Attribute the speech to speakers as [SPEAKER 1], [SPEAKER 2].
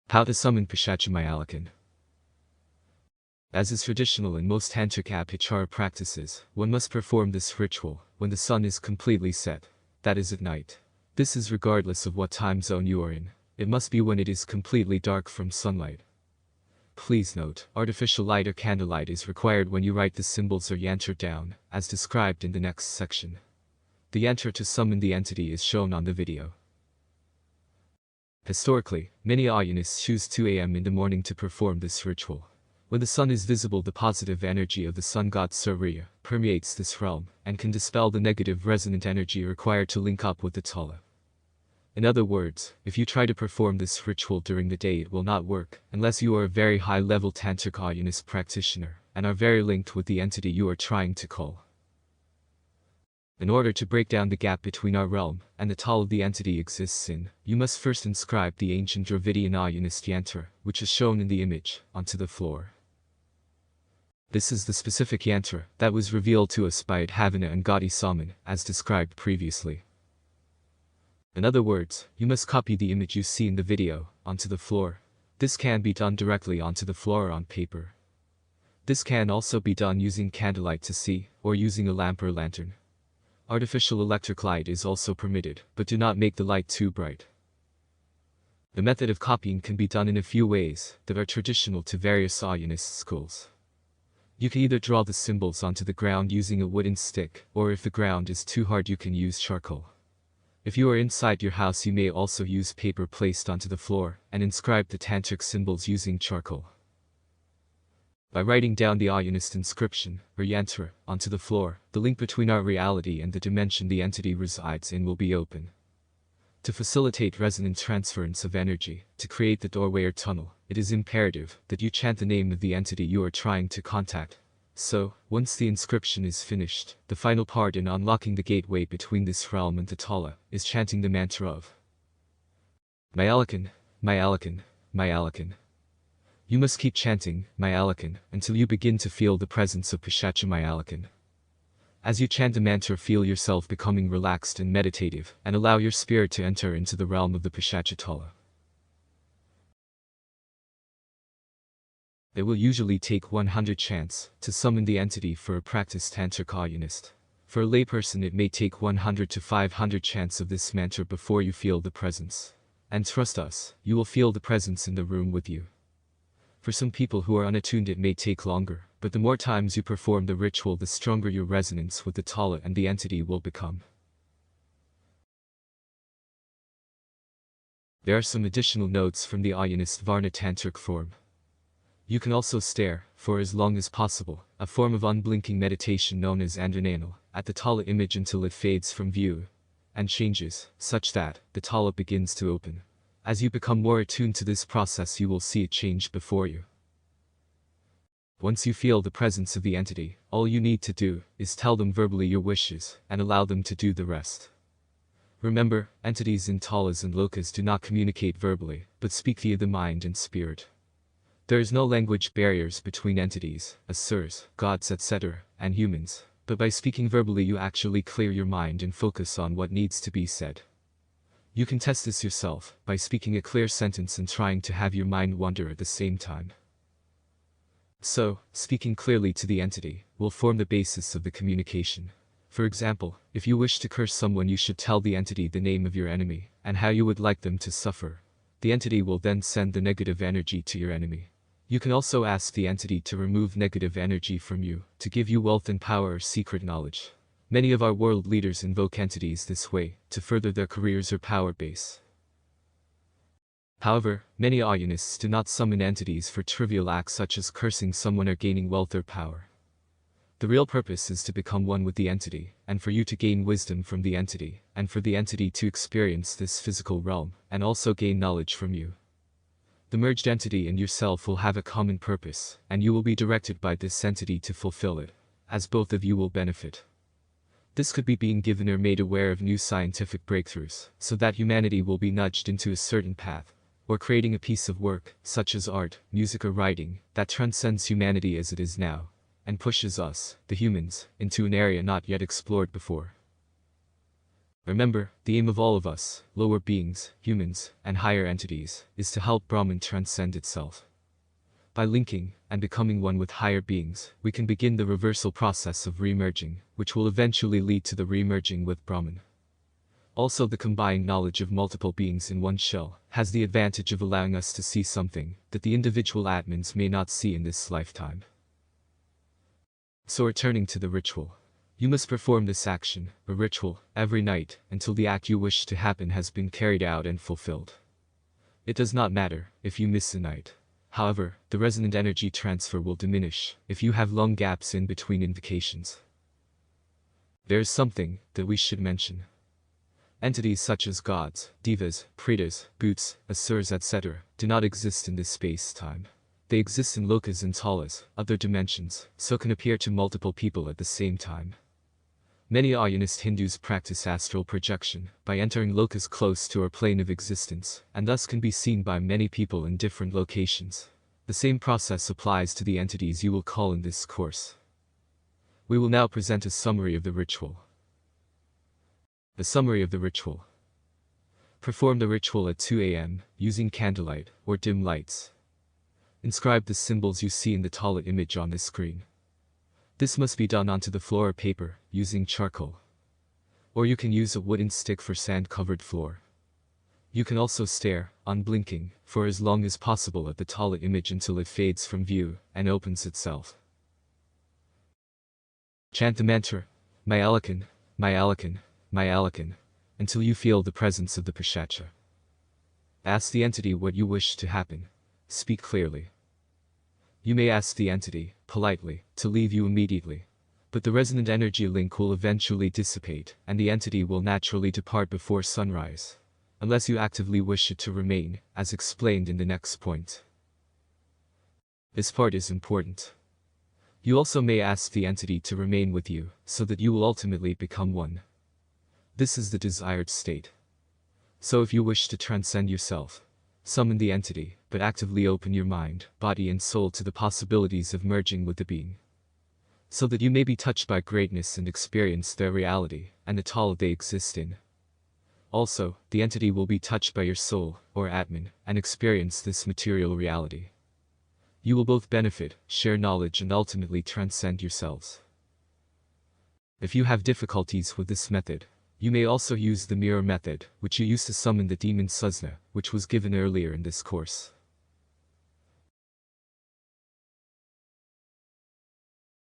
[SPEAKER 1] How to summon Pishacha Muyalakan. As is traditional in most tantric Aaiyyan practices, one must perform this ritual when the sun is completely set, that is at night. This is regardless of what time zone you are in. It must be when it is completely dark from sunlight. Please note, artificial light or candlelight is required when you write the symbols or yantra down, as described in the next section. The yantra to summon the entity is shown on the video. Historically, many Aaiyanists choose 2 a.m. in the morning to perform this ritual. When the sun is visible, the positive energy of the sun god Surya permeates this realm and can dispel the negative resonant energy required to link up with the Tala. In other words, if you try to perform this ritual during the day, it will not work unless you are a very high-level tantric Aaiyyanist practitioner and are very linked with the entity you are trying to call. In order to break down the gap between our realm and the Tala the entity exists in, you must first inscribe the ancient Dravidian Aaiyyanist yantra, which is shown in the image, onto the floor. This is the specific yantra that was revealed to us by Adhavana and Gaudiya Saman, as described previously. In other words, you must copy the image you see in the video onto the floor. This can be done directly onto the floor or on paper. This can also be done using candlelight to see, or using a lamp or lantern. Artificial electric light is also permitted, but do not make the light too bright. The method of copying can be done in a few ways that are traditional to various Aaiyyanist schools. You can either draw the symbols onto the ground using a wooden stick, or if the ground is too hard you can use charcoal. If you are inside your house, you may also use paper placed onto the floor and inscribe the tantric symbols using charcoal. By writing down the Aaiyyanist inscription, or yantra, onto the floor, the link between our reality and the dimension the entity resides in will be open. To facilitate resonant transference of energy, to create the doorway or tunnel, it is imperative that you chant the name of the entity you are trying to contact. So, once the inscription is finished, the final part in unlocking the gateway between this realm and the Tala is chanting the mantra of Muyalakan, Muyalakan, Muyalakan. You must keep chanting Muyalakan until you begin to feel the presence of Pishacha Muyalakan. As you chant the mantra, feel yourself becoming relaxed and meditative, and allow your spirit to enter into the realm of the Pishacha Tala. It will usually take 100 chants to summon the entity for a practiced tantric Aaiyyanist. For a layperson, it may take 100 to 500 chants of this mantra before you feel the presence. And trust us, you will feel the presence in the room with you. For some people who are unattuned, it may take longer, but the more times you perform the ritual, the stronger your resonance with the Tala and the entity will become. There are some additional notes from the Aaiyyanist Varna Tantric form. You can also stare, for as long as possible, a form of unblinking meditation known as Andrananal, at the Tala image until it fades from view and changes, such that the Tala begins to open. As you become more attuned to this process, you will see it change before you. Once you feel the presence of the entity, all you need to do is tell them verbally your wishes and allow them to do the rest. Remember, entities in Talas and Lokas do not communicate verbally, but speak via the mind and spirit. There is no language barriers between entities, asuras, gods, etc., and humans, but by speaking verbally you actually clear your mind and focus on what needs to be said. You can test this yourself by speaking a clear sentence and trying to have your mind wander at the same time. So, speaking clearly to the entity will form the basis of the communication. For example, if you wish to curse someone, you should tell the entity the name of your enemy and how you would like them to suffer. The entity will then send the negative energy to your enemy. You can also ask the entity to remove negative energy from you, to give you wealth and power or secret knowledge. Many of our world leaders invoke entities this way, to further their careers or power base. However, many Aaiyanists do not summon entities for trivial acts such as cursing someone or gaining wealth or power. The real purpose is to become one with the entity, and for you to gain wisdom from the entity, and for the entity to experience this physical realm, and also gain knowledge from you. The merged entity and yourself will have a common purpose, and you will be directed by this entity to fulfill it, as both of you will benefit. This could be being given or made aware of new scientific breakthroughs, so that humanity will be nudged into a certain path, or creating a piece of work, such as art, music or writing, that transcends humanity as it is now, and pushes us, the humans, into an area not yet explored before. Remember, the aim of all of us, lower beings, humans, and higher entities, is to help Brahman transcend itself. By linking and becoming one with higher beings, we can begin the reversal process of re-merging, which will eventually lead to the re-merging with Brahman. Also, the combined knowledge of multiple beings in one shell has the advantage of allowing us to see something that the individual Atmans may not see in this lifetime. So returning to the ritual. You must perform this action, a ritual, every night, until the act you wish to happen has been carried out and fulfilled. It does not matter if you miss a night. However, the resonant energy transfer will diminish if you have long gaps in between invocations. There is something that we should mention. Entities such as gods, devas, pretas, bhoots, asuras, etc. do not exist in this space-time. They exist in lokas and talas, other dimensions, so can appear to multiple people at the same time. Many Aaiyyanist Hindus practice astral projection by entering lokas close to our plane of existence, and thus can be seen by many people in different locations. The same process applies to the entities you will call in this course. We will now present a summary of the ritual. The summary of the ritual. Perform the ritual at 2 a.m. using candlelight or dim lights. Inscribe the symbols you see in the Tala image on this screen. This must be done onto the floor or paper, using charcoal. Or you can use a wooden stick for sand-covered floor. You can also stare, unblinking, for as long as possible at the Tala image until it fades from view and opens itself. Chant the mantra, Muyalakan, Muyalakan, Muyalakan, until you feel the presence of the Pishacha. Ask the entity what you wish to happen. Speak clearly. You may ask the entity, politely, to leave you immediately. But the resonant energy link will eventually dissipate, and the entity will naturally depart before sunrise. Unless you actively wish it to remain, as explained in the next point. This part is important. You also may ask the entity to remain with you, so that you will ultimately become one. This is the desired state. So if you wish to transcend yourself, summon the entity, but actively open your mind, body and soul to the possibilities of merging with the being. So that you may be touched by greatness and experience their reality, and the Tala they exist in. Also, the entity will be touched by your soul, or Atman, and experience this material reality. You will both benefit, share knowledge and ultimately transcend yourselves. If you have difficulties with this method, you may also use the mirror method, which you use to summon the demon Susna, which was given earlier in this course.